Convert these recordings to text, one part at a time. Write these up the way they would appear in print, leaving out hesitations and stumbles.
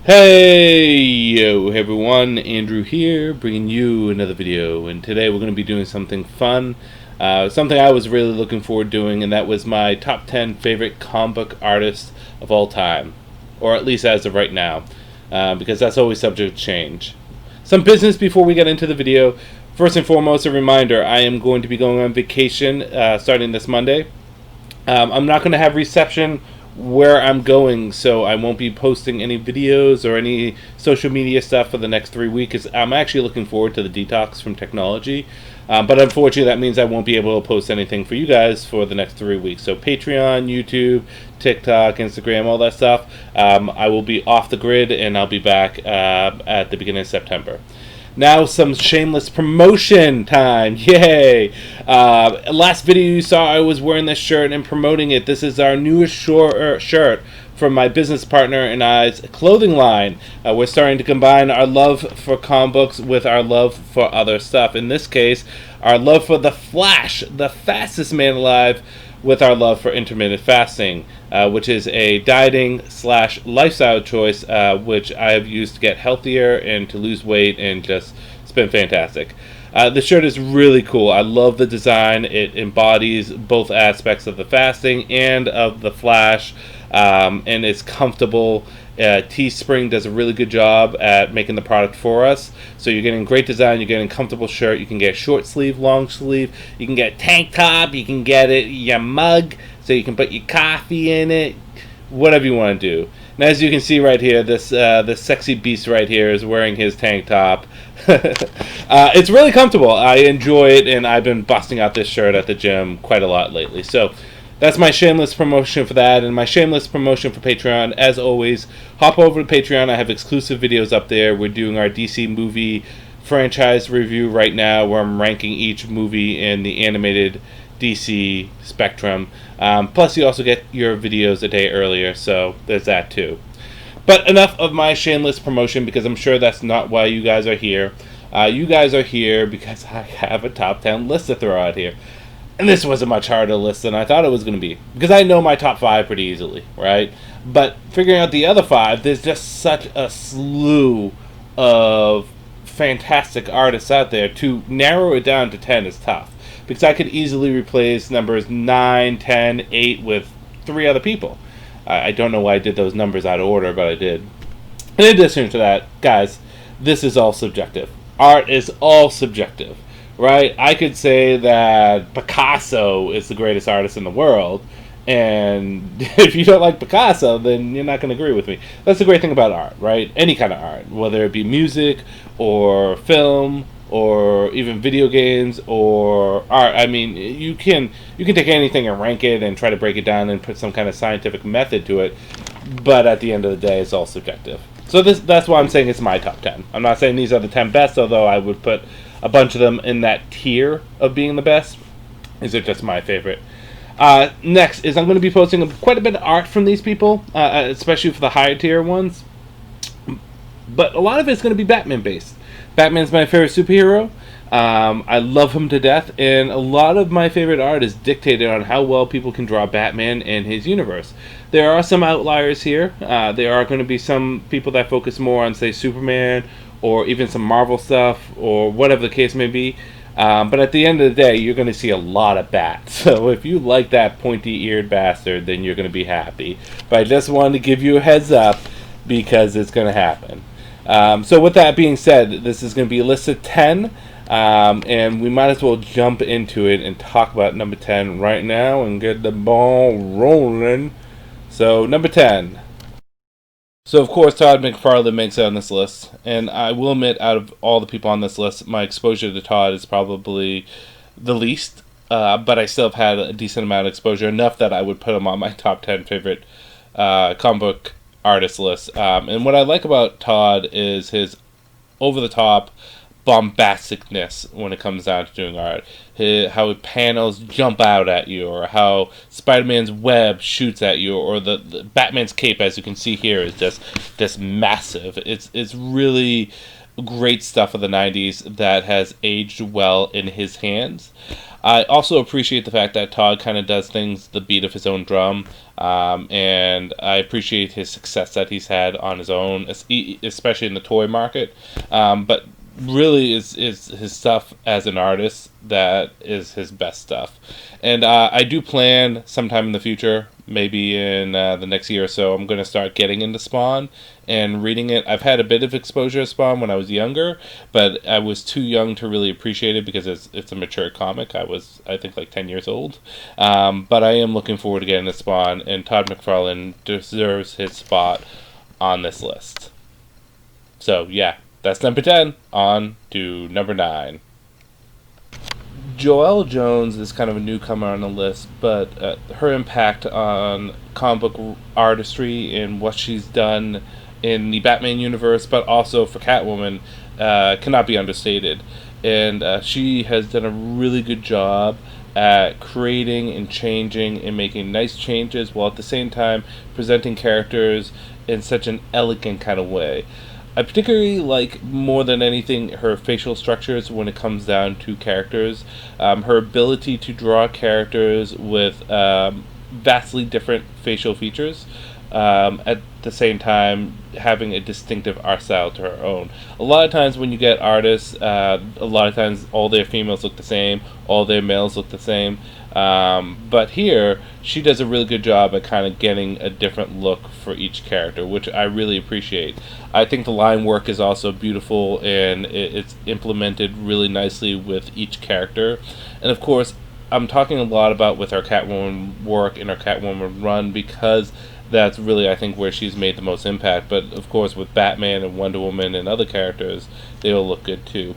Hey yo everyone, Andrew here, bringing you another video, and today we're going to be doing something fun, something I was really looking forward to doing, and that was my top 10 favorite comic book artists of all time, or at least as of right now, because that's always subject to change. Some business before we get into the video. First and foremost, a reminder, I am going to be going on vacation starting this Monday. I'm not going to have reception where I'm going, so I won't be posting any videos or any social media stuff for the next 3 weeks. I'm actually looking forward to the detox from technology, but unfortunately that means I won't be able to post anything for you guys for the next 3 weeks. So Patreon, YouTube, TikTok, Instagram, all that stuff, I will be off the grid, and I'll be back at the beginning of September. Now some shameless promotion time. Yay! Last video you saw, I was wearing this shirt and promoting it. This is our newest shirt from my business partner and I's clothing line. We're starting to combine our love for comic books with our love for other stuff. In this case, our love for The Flash, the fastest man alive, with our love for intermittent fasting, which is a dieting / lifestyle choice, which I have used to get healthier and to lose weight, and just it's been fantastic. The shirt is really cool. I love the design. It embodies both aspects of the fasting and of the Flash, and it's comfortable. TeeSpring does a really good job at making the product for us. So you're getting great design, you're getting a comfortable shirt. You can get short sleeve, long sleeve. You can get tank top. You can get it your mug, so you can put your coffee in it. Whatever you want to do. And as you can see right here, this sexy beast right here is wearing his tank top. It's really comfortable. I enjoy it, and I've been busting out this shirt at the gym quite a lot lately. So that's my shameless promotion for that, and my shameless promotion for Patreon. As always, hop over to Patreon. I have exclusive videos up there. We're doing our DC movie franchise review right now, where I'm ranking each movie in the animated DC spectrum. Plus, you also get your videos a day earlier, so there's that too. But enough of my shameless promotion, because I'm sure that's not why you guys are here. You guys are here because I have a top 10 list to throw out here. And this was a much harder list than I thought it was going to be, because I know my top 5 pretty easily, right? But figuring out the other 5, there's just such a slew of fantastic artists out there. To narrow it down to 10 is tough, because I could easily replace numbers 9, 10, 8 with 3 other people. I don't know why I did those numbers out of order, but I did. In addition to that, guys, this is all subjective. Art is all subjective. Right? I could say that Picasso is the greatest artist in the world, and if you don't like Picasso, then you're not going to agree with me. That's the great thing about art, right? Any kind of art, whether it be music or film or even video games or art. I mean, you can take anything and rank it and try to break it down and put some kind of scientific method to it, but at the end of the day, it's all subjective. So that's why I'm saying it's my top 10. I'm not saying these are the 10 best, although I would put a bunch of them in that tier of being the best. These are just my favorite. Next is I'm going to be posting quite a bit of art from these people, especially for the higher tier ones. But a lot of it's going to be Batman based. Batman's my favorite superhero. I love him to death, and a lot of my favorite art is dictated on how well people can draw Batman and his universe. There are some outliers here. There are going to be some people that focus more on, say, Superman, or even some Marvel stuff, or whatever the case may be. But at the end of the day, you're going to see a lot of bats. So if you like that pointy-eared bastard, then you're going to be happy. But I just wanted to give you a heads up, because it's going to happen. So with that being said, this is going to be a list of 10. And we might as well jump into it and talk about number 10 right now and get the ball rolling. So, number 10. So, of course, Todd McFarlane makes it on this list. And I will admit, out of all the people on this list, my exposure to Todd is probably the least. But I still have had a decent amount of exposure, enough that I would put him on my top 10 favorite comic book artist list. And what I like about Todd is his over-the-top bombasticness when it comes down to doing art. How panels jump out at you, or how Spider-Man's web shoots at you, or the Batman's cape, as you can see here, is just massive. It's really great stuff of the 90s that has aged well in his hands. I also appreciate the fact that Todd kind of does things the beat of his own drum, and I appreciate his success that he's had on his own, especially in the toy market. But really, is his stuff as an artist that is his best stuff. And I do plan sometime in the future, maybe in the next year or so, I'm going to start getting into Spawn and reading it. I've had a bit of exposure to Spawn when I was younger, but I was too young to really appreciate it because it's a mature comic. I think, like 10 years old. But I am looking forward to getting to Spawn, and Todd McFarlane deserves his spot on this list. So, yeah, that's number 10. On to number 9. Joelle Jones is kind of a newcomer on the list, but her impact on comic book artistry and what she's done in the Batman universe, but also for Catwoman, cannot be understated. And she has done a really good job at creating and changing and making nice changes while at the same time presenting characters in such an elegant kind of way. I particularly like, more than anything, her facial structures when it comes down to characters. Her ability to draw characters with vastly different facial features, at the same time having a distinctive art style to her own. A lot of times when you get artists, a lot of times all their females look the same, all their males look the same. But here, she does a really good job at kind of getting a different look for each character, which I really appreciate. I think the line work is also beautiful, and it's implemented really nicely with each character. And of course, I'm talking a lot about with her Catwoman work and her Catwoman run because that's really, I think, where she's made the most impact. But of course, with Batman and Wonder Woman and other characters, they all look good too.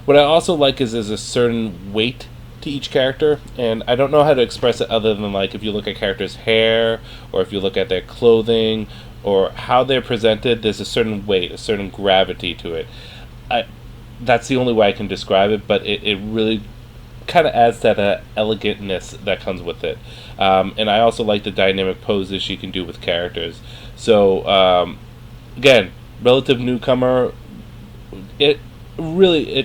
What I also like is there's a certain weight to each character, and I don't know how to express it other than, like, if you look at characters' hair, or if you look at their clothing, or how they're presented, there's a certain weight, a certain gravity to it. That's the only way I can describe it, but it really kind of adds that elegantness that comes with it. And I also like the dynamic poses she can do with characters. So, again, relative newcomer, it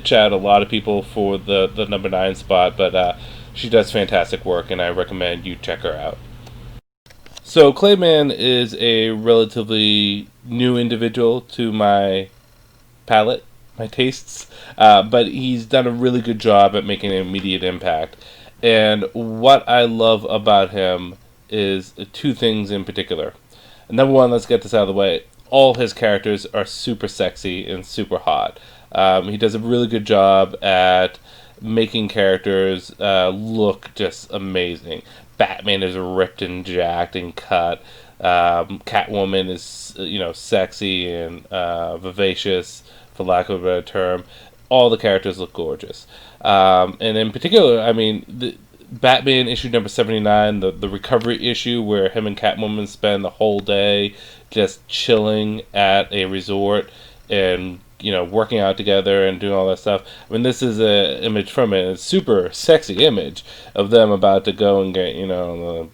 chatted a lot of people for the number 9 spot, but she does fantastic work, and I recommend you check her out. So Clayman is a relatively new individual to my palette, my tastes, but he's done a really good job at making an immediate impact. And what I love about him is 2 things in particular. Number 1, let's get this out of the way. All his characters are super sexy and super hot. He does a really good job at making characters look just amazing. Batman is ripped and jacked and cut. Catwoman is, sexy and vivacious, for lack of a better term. All the characters look gorgeous. And in particular, I mean, the Batman issue number 79, the recovery issue where him and Catwoman spend the whole day just chilling at a resort and, working out together and doing all that stuff. I mean, this is an image from it. It's a super sexy image of them about to go and get,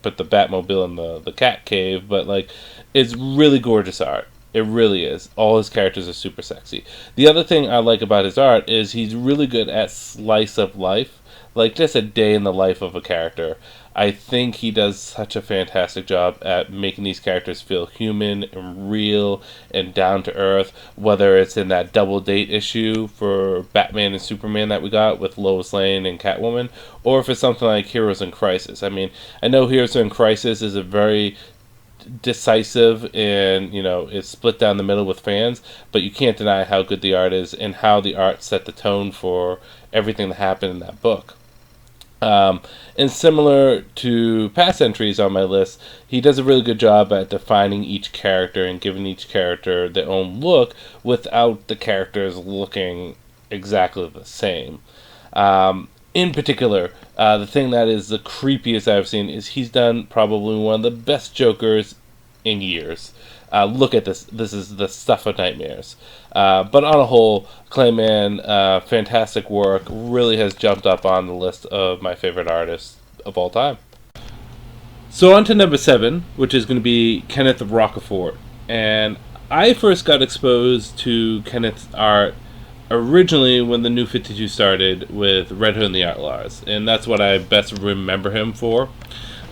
put the Batmobile in the cat cave. But, like, it's really gorgeous art. It really is. All his characters are super sexy. The other thing I like about his art is he's really good at slice of life. Like, just a day in the life of a character. I think he does such a fantastic job at making these characters feel human and real and down to earth, whether it's in that double date issue for Batman and Superman that we got with Lois Lane and Catwoman, or if it's something like Heroes in Crisis. I mean, I know Heroes in Crisis is a very decisive and, it's split down the middle with fans, but you can't deny how good the art is and how the art set the tone for everything that happened in that book. And similar to past entries on my list, he does a really good job at defining each character and giving each character their own look without the characters looking exactly the same. In particular, the thing that is the creepiest I've seen is he's done probably one of the best Jokers in years. Look at this. This is the stuff of nightmares. But on a whole, Clayman, fantastic work. Really has jumped up on the list of my favorite artists of all time. So on to number 7, which is going to be Kenneth Rocafort. And I first got exposed to Kenneth's art originally when the New 52 started with Red Hood and the Outlaws, and that's what I best remember him for.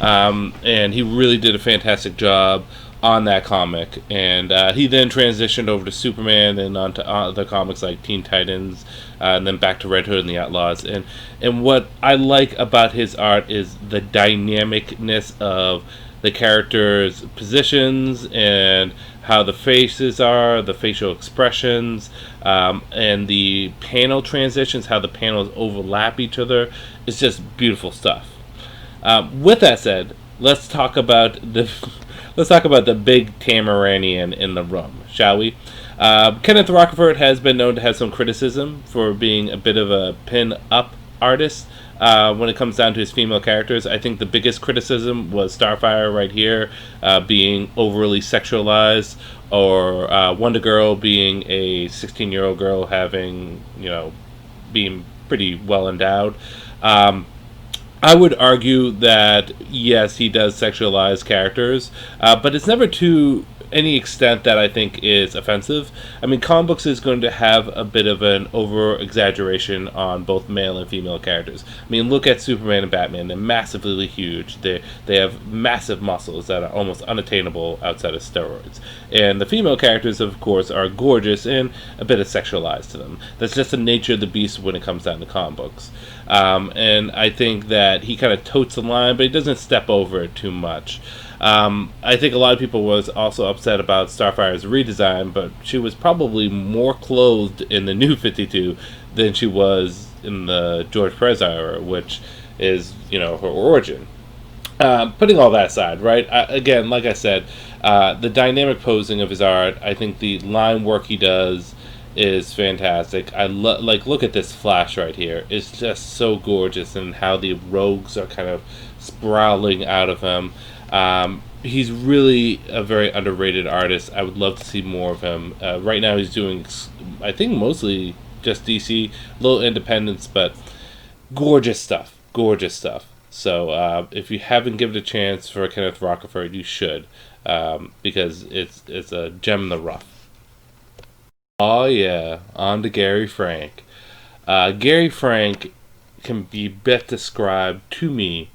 And he really did a fantastic job on that comic. And he then transitioned over to Superman and onto other comics like Teen Titans, and then back to Red Hood and the Outlaws. And what I like about his art is the dynamicness of the characters' positions and how the faces are, the facial expressions, and the panel transitions, how the panels overlap each other. It's just beautiful stuff. With that said, let's talk about the big Tamaranian in the room, shall we? Kenneth Rocafort has been known to have some criticism for being a bit of a pin-up artist when it comes down to his female characters. I think the biggest criticism was Starfire right here being overly sexualized, or Wonder Girl being a 16-year-old girl having, being pretty well endowed. I would argue that, yes, he does sexualize characters, but it's never to any extent that I think is offensive. I mean, comic books is going to have a bit of an over-exaggeration on both male and female characters. I mean, look at Superman and Batman. They're massively huge. They have massive muscles that are almost unattainable outside of steroids. And the female characters, of course, are gorgeous and a bit of sexualized to them. That's just the nature of the beast when it comes down to comic books. And I think that he kind of totes the line, but he doesn't step over it too much. I think a lot of people was also upset about Starfire's redesign, but she was probably more clothed in the New 52 than she was in the George Perez era, which is, her origin. Putting all that aside, right? Again, like I said, the dynamic posing of his art, I think the line work he does is fantastic. Look at this Flash right here. It's just so gorgeous, and how the rogues are kind of sprawling out of him. He's really a very underrated artist. I would love to see more of him. Right now he's doing, I think, mostly just DC, little independents, but gorgeous stuff. Gorgeous stuff. So if you haven't given it a chance for Kenneth Rocafort, you should, because it's a gem in the rough. Oh yeah, on to Gary Frank. Gary Frank can be best described to me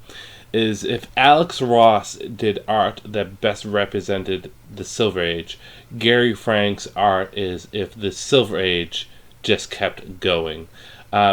is if Alex Ross did art that best represented the Silver Age, Gary Frank's art is if the Silver Age just kept going.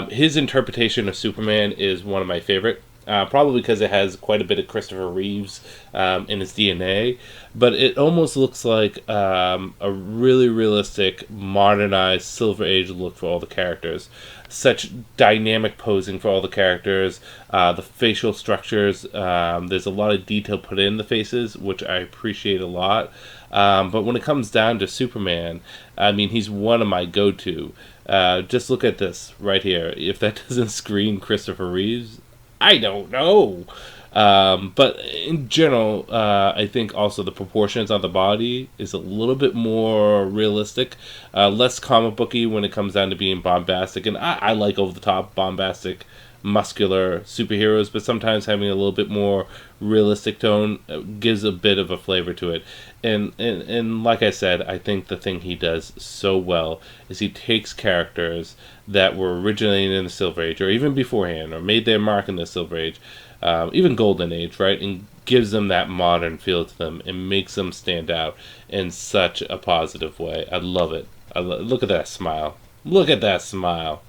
His interpretation of Superman is one of my favorite. Probably because it has quite a bit of Christopher Reeves in its DNA, but it almost looks like a really realistic, modernized Silver Age look for all the characters. Such dynamic posing for all the characters, the facial structures, there's a lot of detail put in the faces, which I appreciate a lot. But when it comes down to Superman, I mean, he's one of my go-to. Just look at this right here. If that doesn't scream Christopher Reeves, I don't know. But in general, I think also the proportions on the body is a little bit more realistic, less comic booky when it comes down to being bombastic. And I like over-the-top, bombastic, muscular superheroes, but sometimes having a little bit more realistic tone gives a bit of a flavor to it. And like I said, I think the thing he does so well is he takes characters that were originated in the Silver Age, or even beforehand, or made their mark in the Silver Age, even Golden Age, right, and gives them that modern feel to them and makes them stand out in such a positive way. I love it. Look at that smile. Look at that smile.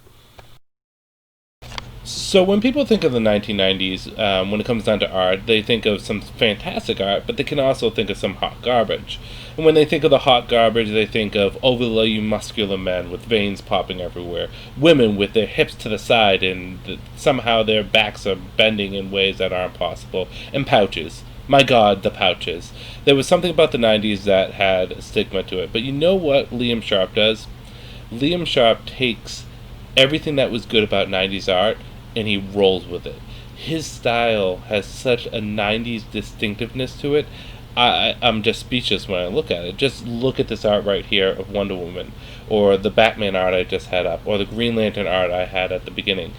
So when people think of the 1990s, when it comes down to art, they think of some fantastic art, but they can also think of some hot garbage. And when they think of the hot garbage, they think of overly muscular men with veins popping everywhere, women with their hips to the side and somehow their backs are bending in ways that aren't possible, and pouches. My God, the pouches. There was something about the 90s that had a stigma to it. But you know what Liam Sharp does? Liam Sharp takes everything that was good about 90s art and he rolls with it. His style has such a 90s distinctiveness to it. I'm just speechless when I look at it. Just look at this art right here of Wonder Woman, or the Batman art I just had up, or the Green Lantern art I had at the beginning.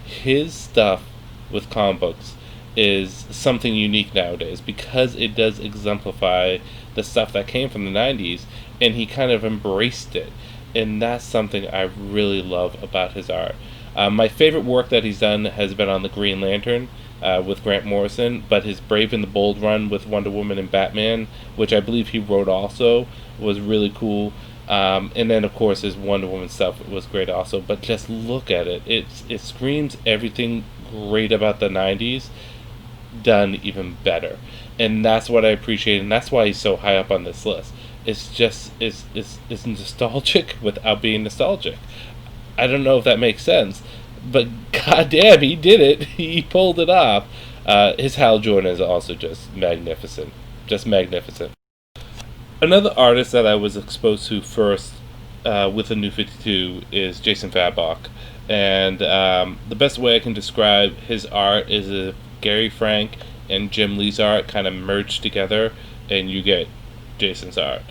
His stuff with comic books is something unique nowadays because it does exemplify the stuff that came from the 90s, and he kind of embraced it. and that's something I really love about his art. My favorite work that he's done has been on the Green Lantern with Grant Morrison, but his Brave and the Bold run with Wonder Woman and Batman, which I believe he wrote also, was really cool. And then, of course, his Wonder Woman stuff was great also. But just look at it. It screams everything great about the 90s, done even better. And that's what I appreciate, and that's why he's so high up on this list. It's just, it's nostalgic without being nostalgic. I don't know if that makes sense, but goddamn, he did it. He pulled it off. His Hal Jordan is also just magnificent. Just magnificent. Another artist that I was exposed to first with the New 52 is Jason Fabok. And the best way I can describe his art is if Gary Frank and Jim Lee's art kind of merged together, and you get Jason's art.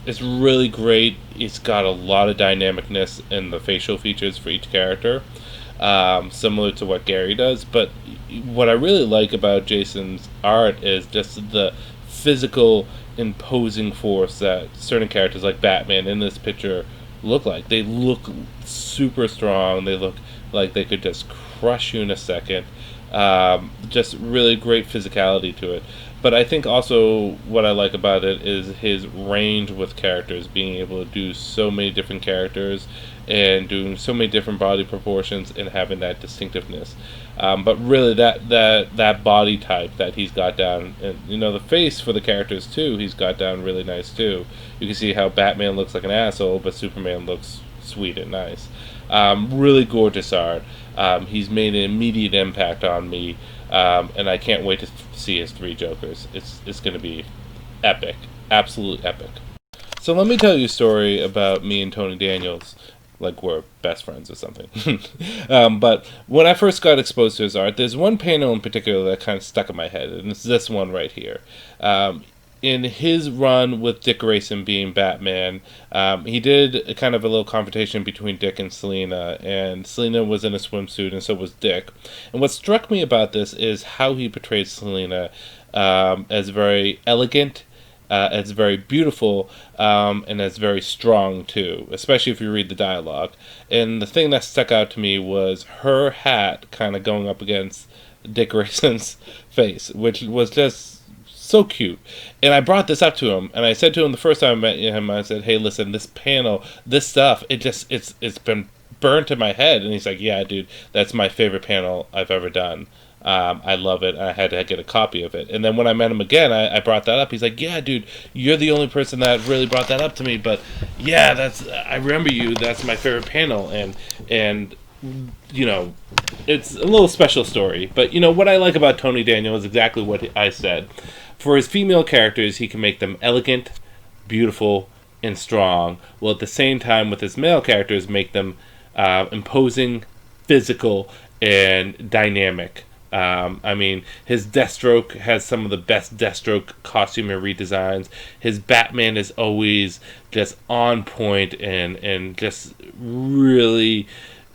It's really great. It's got a lot of dynamicness in the facial features for each character, similar to what Gary does. But what I really like about Jason's art is just the physical, imposing force that certain characters like Batman in this picture look like. They look super strong. They look like they could just crush you in a second. Just really great physicality to it. But I think also what I like about it is his range with characters, being able to do so many different characters and doing so many different body proportions and having that distinctiveness. But really that body type that he's got down, and the face for the characters too, he's got down really nice too. You can see how Batman looks like an asshole, but Superman looks sweet and nice. Really gorgeous art. He's made an immediate impact on me, and I can't wait to see his 3 Jokers. It's going to be epic, absolute epic. So let me tell you a story about me and Tony Daniels, like we're best friends or something. But when I first got exposed to his art, there's one panel in particular that kind of stuck in my head, and it's this one right here. In his run with Dick Grayson being Batman, he did a kind of a little confrontation between Dick and Selina, and Selina was in a swimsuit, and so was Dick. And what struck me about this is how he portrayed Selina as very elegant, as very beautiful, and as very strong too, especially if you read the dialogue. And the thing that stuck out to me was her hat kind of going up against Dick Grayson's face, which was just so cute. And I brought this up to him, and I said to him the first time I met him, I said, hey, listen, this panel, this stuff, it's been burnt in my head. And he's like, yeah, dude, that's my favorite panel I've ever done. I love it. I had to get a copy of it. And then when I met him again, I brought that up. He's like, yeah, dude, you're the only person that really brought that up to me. But yeah, I remember you. That's my favorite panel. And it's a little special story. But what I like about Tony Daniel is exactly what I said. For his female characters, he can make them elegant, beautiful, and strong, while at the same time with his male characters make them imposing, physical, and dynamic. His Deathstroke has some of the best Deathstroke costume and redesigns. His Batman is always just on point and just really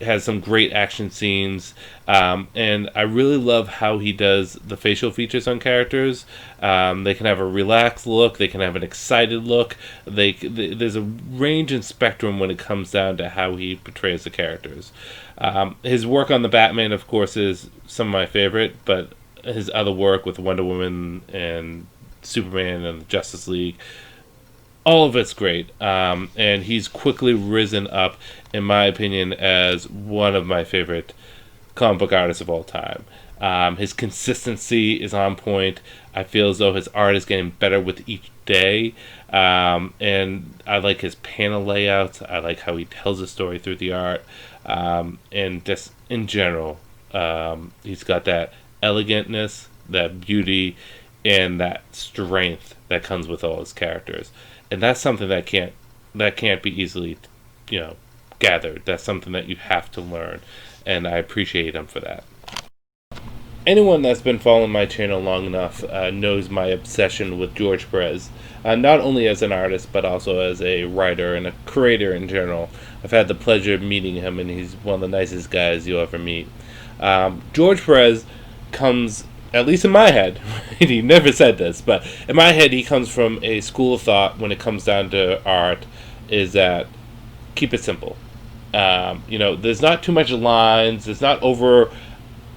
has some great action scenes. And I really love how he does the facial features on characters. They can have a relaxed look. They can have an excited look. There's a range and spectrum when it comes down to how he portrays the characters. His work on the Batman, of course, is some of my favorite, but his other work with Wonder Woman and Superman and the Justice League, all of it's great. And he's quickly risen up, in my opinion, as one of my favorite comic book artists of all time. His consistency is on point. I feel as though his art is getting better with each day. And I like his panel layouts. I like how he tells a story through the art. And just in general, he's got that elegantness, that beauty, and that strength that comes with all his characters. And that's something that can't be easily, gathered. That's something that you have to learn, and I appreciate him for that. Anyone that's been following my channel long enough knows my obsession with George Perez, not only as an artist, but also as a writer and a creator in general. I've had the pleasure of meeting him, and he's one of the nicest guys you'll ever meet. George Perez comes, at least in my head, he never said this, but in my head he comes from a school of thought when it comes down to art, is that keep it simple. There's not too much lines. There's not over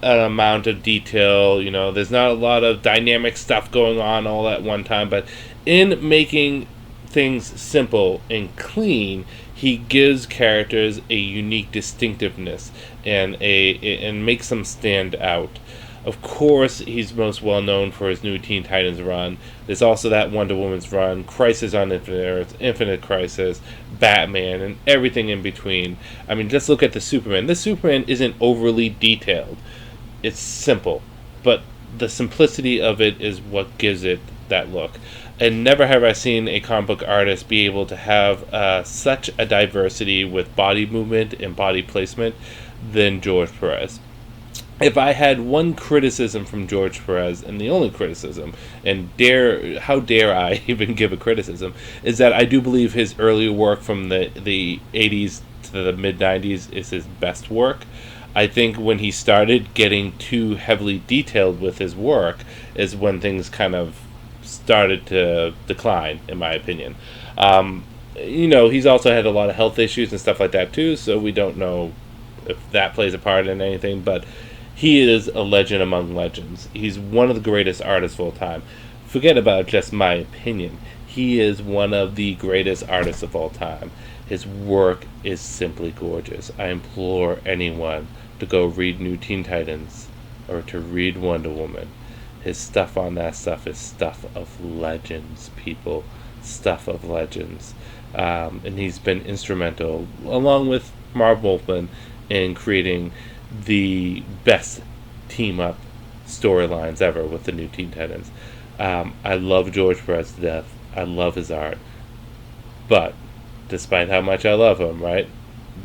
an amount of detail. There's not a lot of dynamic stuff going on all at one time. But in making things simple and clean, he gives characters a unique distinctiveness and makes them stand out. Of course, he's most well known for his new Teen Titans run. There's also that Wonder Woman's run, Crisis on Infinite Earths, Infinite Crisis, Batman, and everything in between. I mean, just look at the Superman. This Superman isn't overly detailed. It's simple, but the simplicity of it is what gives it that look. And never have I seen a comic book artist be able to have such a diversity with body movement and body placement than George Perez. If I had one criticism from George Perez, and the only criticism, and how dare I even give a criticism, is that I do believe his earlier work from the 80s to the mid-90s is his best work. I think when he started getting too heavily detailed with his work is when things kind of started to decline, in my opinion. He's also had a lot of health issues and stuff like that too, so we don't know if that plays a part in anything, but he is a legend among legends. He's one of the greatest artists of all time. Forget about just my opinion. He is one of the greatest artists of all time. His work is simply gorgeous. I implore anyone to go read New Teen Titans or to read Wonder Woman. His stuff on that stuff is stuff of legends, people. Stuff of legends. And he's been instrumental, along with Marv Wolfman, in creating the best team-up storylines ever with the New Teen Titans. I love George Perez to death. I love his art. But, despite how much I love him, right,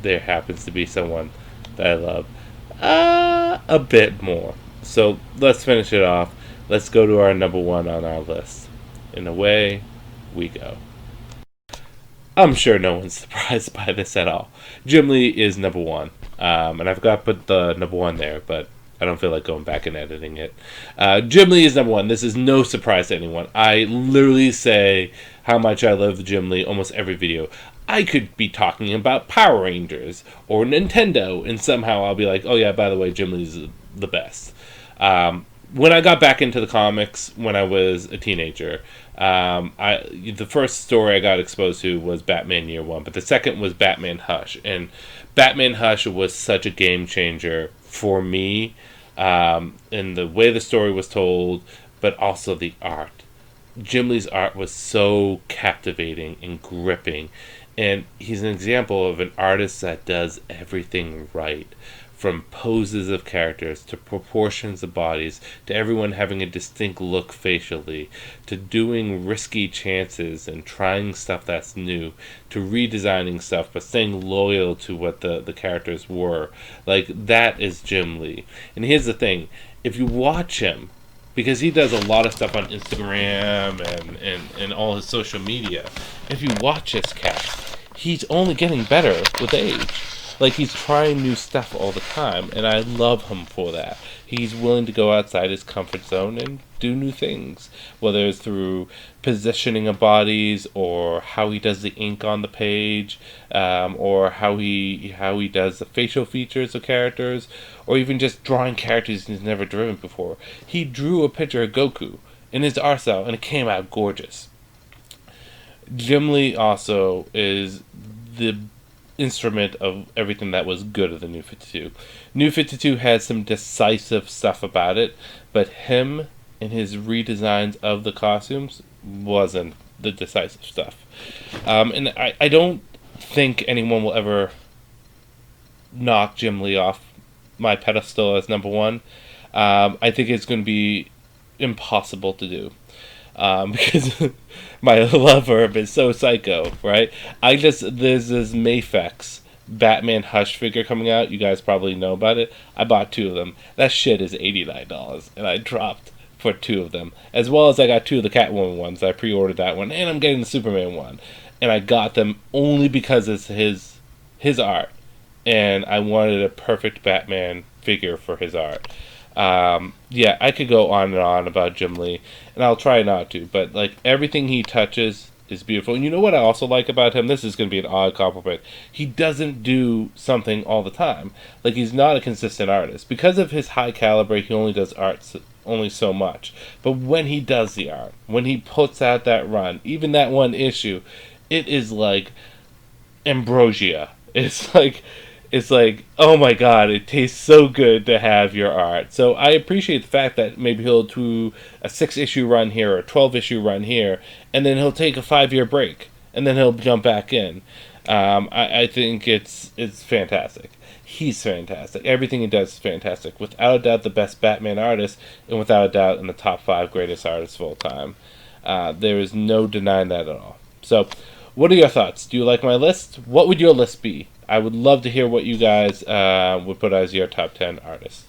there happens to be someone that I love a bit more. So, let's finish it off. Let's go to our number one on our list. And away we go. I'm sure no one's surprised by this at all. Jim Lee is number one. And I forgot to put the number one there, but I don't feel like going back and editing it. Jim Lee is number one. This is no surprise to anyone. I literally say how much I love Jim Lee almost every video. I could be talking about Power Rangers or Nintendo, and somehow I'll be like, oh yeah, by the way, Jim Lee's the best. When I got back into the comics when I was a teenager, the first story I got exposed to was Batman Year One, but the second was Batman Hush, and Batman Hush was such a game changer for me, in the way the story was told, but also the art. Jim Lee's art was so captivating and gripping, and he's an example of an artist that does everything right. From poses of characters, to proportions of bodies, to everyone having a distinct look facially, to doing risky chances and trying stuff that's new, to redesigning stuff but staying loyal to what the characters were. Like, that is Jim Lee. And here's the thing, if you watch him, because he does a lot of stuff on Instagram and all his social media, if you watch this cat, he's only getting better with age. Like, he's trying new stuff all the time, and I love him for that. He's willing to go outside his comfort zone and do new things, whether it's through positioning of bodies, or how he does the ink on the page, or how he does the facial features of characters, or even just drawing characters he's never driven before. He drew a picture of Goku in his art style, and it came out gorgeous. Jim Lee also is the instrument of everything that was good of the New 52. New 52 had some decisive stuff about it, but him and his redesigns of the costumes wasn't the decisive stuff. And I don't think anyone will ever knock Jim Lee off my pedestal as number one. I think it's going to be impossible to do. Because my love for him is so psycho, right? there's this Mafex Batman Hush figure coming out. You guys probably know about it. I bought two of them. That shit is $89, and I dropped for two of them. As well as I got two of the Catwoman ones. I pre-ordered that one, and I'm getting the Superman one. And I got them only because it's his art, and I wanted a perfect Batman figure for his art. Yeah, I could go on and on about Jim Lee, and I'll try not to, but like everything he touches is beautiful. And you know what I also like about him? This is going to be an odd compliment. He doesn't do something all the time. Like, he's not a consistent artist. Because of his high caliber, he only does art only so much. But when he does the art, when he puts out that run, even that one issue, it is like ambrosia. It's like, oh my god, it tastes so good to have your art. So I appreciate the fact that maybe he'll do a 6-issue run here or a 12-issue run here, and then he'll take a 5-year break, and then he'll jump back in. I think it's fantastic. He's fantastic. Everything he does is fantastic. Without a doubt, the best Batman artist, and without a doubt, in the top 5 greatest artists of all time. There is no denying that at all. So, what are your thoughts? Do you like my list? What would your list be? I would love to hear what you guys would put as your top 10 artists.